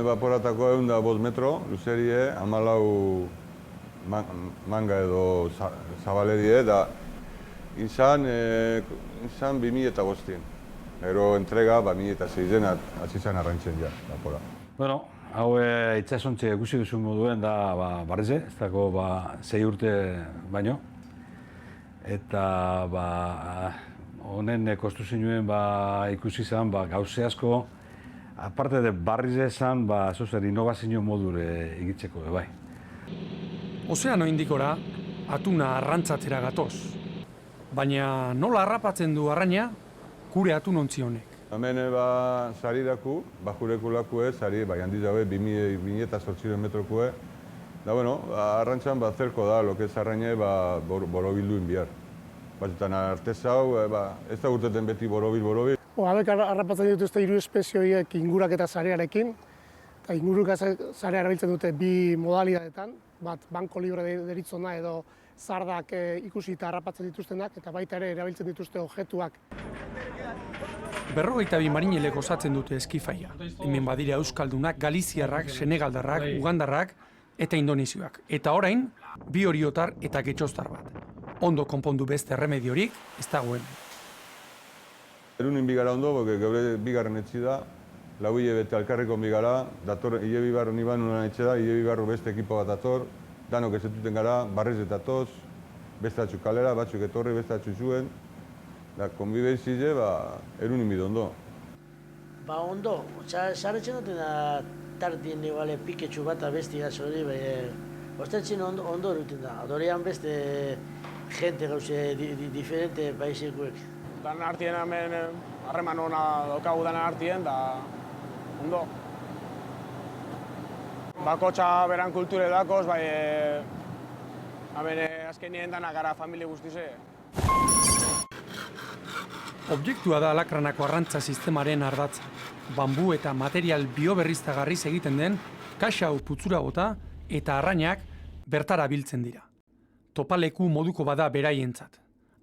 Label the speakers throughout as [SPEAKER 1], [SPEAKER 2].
[SPEAKER 1] Evaporatako 105 metro, luzerie, 14 manga edo zabalerie, da izan 2005. Gero entrega 2006 hasi zen arrantzen ja, lapora.
[SPEAKER 2] Bueno, hau itsasontzi ikusi duzu moduen da Barrize, ez dago 6 urte baino. Eta honen kostu zinuen ikusi zen gauze asko, aparte de Barrize zen, zozer innovazio modure egitzeko, bai.
[SPEAKER 3] Ozeano Indikora atuna arrantzatzera gatoz. Baina nola harrapatzen du arraina gure atunontzi honek?
[SPEAKER 1] Hemen sari daku, bajureko lakue, sari handiz dabe 2008 metrokue. Da, bueno, arrantzan zerko da, lokez arraina borobildu inbiar. Batzutan artezau, ez da urteten beti borobil.
[SPEAKER 4] Hauek harrapatzen dituzte 3 espezioiek ingurak eta sarearekin. Eta inguruk sarea erabiltzen dute 2 modalidadetan. Bat, banko libre deritzona edo zardak ikusi eta harrapatzen dituztenak, eta baita ere erabiltzen dituzte objektuak.
[SPEAKER 3] 52 marinelek osatzen dute eskifaia. Hemen badira euskaldunak, galiziarrak, senegaldarrak, ugandarrak eta indonezioak. Eta orain, 2 oriotar eta getxoztar bat. Ondo konpondu beste erremediorik ez dagoen.
[SPEAKER 1] Erunin bigara ondo, geure bigarren etzi da, 4 hilabete alkarreko bigara, dator hile bibarro niban unan etxe da, hile bibarro beste ekipo bat dator, danok ezetuten gara, Barriz eta toz, beste atxuk kalera, batzuk etorri, beste atxuk zuen, da konbibenzile, erunin bide ondo.
[SPEAKER 5] Ondo, saretzen duten tardien piketxu bat abesti gazo hori, ostatzen ondo eruten da. Adorean beste jente gauze diferente paisekuek.
[SPEAKER 6] Dan artien hemen harreman hona daukagu dana artien, da ondo. Bakotxa beran kulture dakoz, hemen azkenien dana gara familie guztize.
[SPEAKER 3] Objektua da alakranako arrantza sistemaren ardatza. Bambu eta material bioberriztagarriz egiten den, kaxa hau putzura bota eta arrainak bertara biltzen dira. Topaleku moduko bada beraientzat.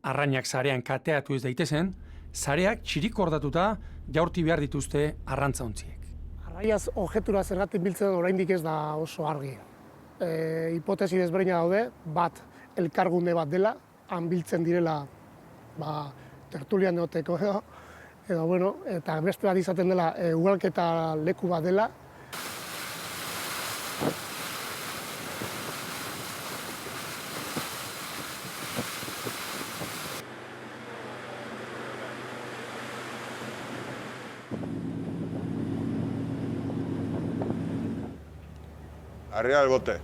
[SPEAKER 3] Arrainak sarean kateatu ez daitezen, sareak txirikordatuta jaurti behar dituzte arrantzaontziek.
[SPEAKER 4] Arraiaz objektura zergatik biltzen oraindik ez da oso argi. Hipotesi desberdina daude, bat elkargune bat dela, han biltzen direla tertulian egoteko edo, bueno, eta beste bat izaten dela ugalketa leku bat dela.
[SPEAKER 1] Arriba el bote.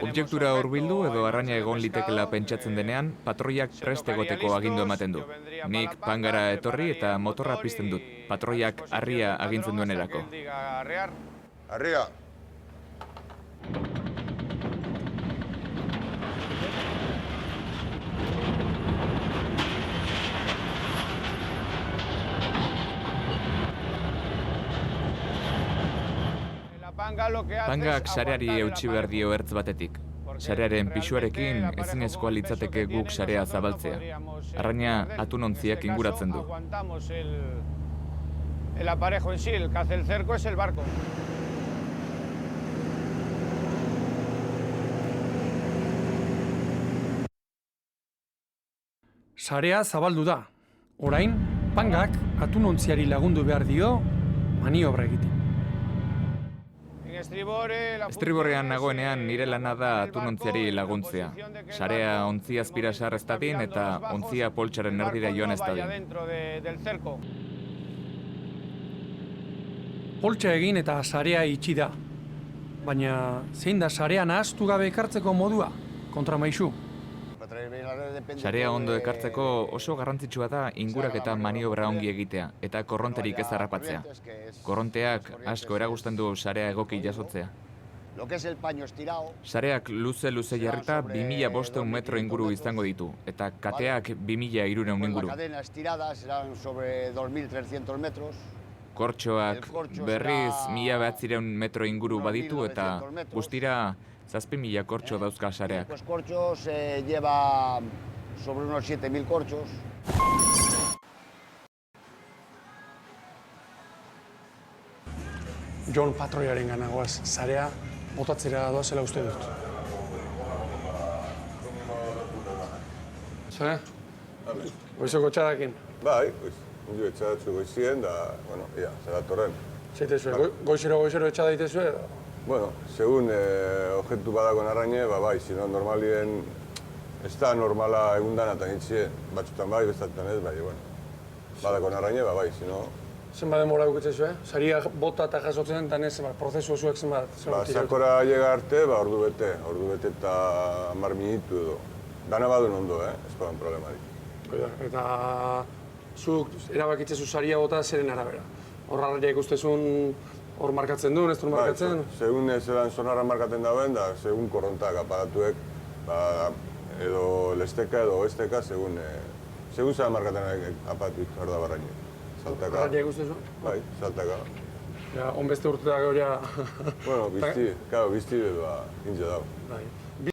[SPEAKER 7] Objektura hurbildu edo arraina egon litekela pentsatzen denean, patroiak prest egoteko agindu ematen du. Nik pangara etorri eta motorra pizten dut, patroiak harria agintzen duenerako.
[SPEAKER 1] Harria!
[SPEAKER 7] Pangak sareari eutsi behar dio ertz batetik. Sarearen pisuarekin ezinezkoa litzateke guk sarea zabaltzea. Arraina atunontziak inguratzen du.
[SPEAKER 6] El aparejo en sí, el que hace el cerco es el barco.
[SPEAKER 3] Sarea zabaldu da. Orain, pangak atunontziari lagundu behar dio maniobra egiten.
[SPEAKER 7] Estriborrean nagoenean nire lana da atunontziari laguntzea. Sarea ontzia azpira sar ez dadin eta ontzia poltsaren erdira joan ez dadin.
[SPEAKER 3] Poltsa egin eta sarea itxi da. Baina zein da sarea nahaztu gabe ekartzeko modua, kontramaisu?
[SPEAKER 7] Sarea ondo ekartzeko oso garrantzitsua da ingurak eta maniobra ongi egitea eta korronterik ez harrapatzea. Korronteak asko eragusten du sarea egoki jasotzea. Sareak luze jarrita 2500 metro inguru izango ditu eta kateak 2300 inguru. Kortxoak berriz 1900 metro inguru baditu eta guztira 7.000 kortxo dauzka sareak.
[SPEAKER 8] Pues corchos lleva sobre unos 7.000 corchos.
[SPEAKER 3] Jon patroiaren ganagoaz, zarea botatzera doazela uste dut. Zer? Goizoko txadakin.
[SPEAKER 1] Bai, hundio etxadatzu goizien, da, bueno, ia, zeratorren.
[SPEAKER 3] Zeitezue, goizero etxada ditezue edo?
[SPEAKER 1] Bueno, segun objektu badakon arraine, bai, sino normalien ez da normala egundan eta nintxien, batzutan bai, bestatan ez, bai, bueno. Badakon arraine, bai, sino...
[SPEAKER 3] Zenbat denbora bukitzezue? Saria bota eta jasotzen, eta ez, prozesu zuek zenbat?
[SPEAKER 1] Sakora llega arte, ordu bete eta 10 minutu edo. Dana badun ondo, ez badan problemarik.
[SPEAKER 3] Eta zuk erabakitzezu saria bota zeren arabera? Horrarria ikustezun hor markatzen duen, ez du markatzen?
[SPEAKER 1] Segun zelan sonarra markatzen dauen, da segun korrontak aparatuek, edo lesteka edo oesteka, segun zelan markatzen apatuik, hor da barraine. Saltaka.
[SPEAKER 3] Horrarria ikustezu?
[SPEAKER 1] Bai, saltaka.
[SPEAKER 3] Ja, onbeste urtetak hori...
[SPEAKER 1] Bueno, bizti, bizti edo hintze dago.
[SPEAKER 3] Bai.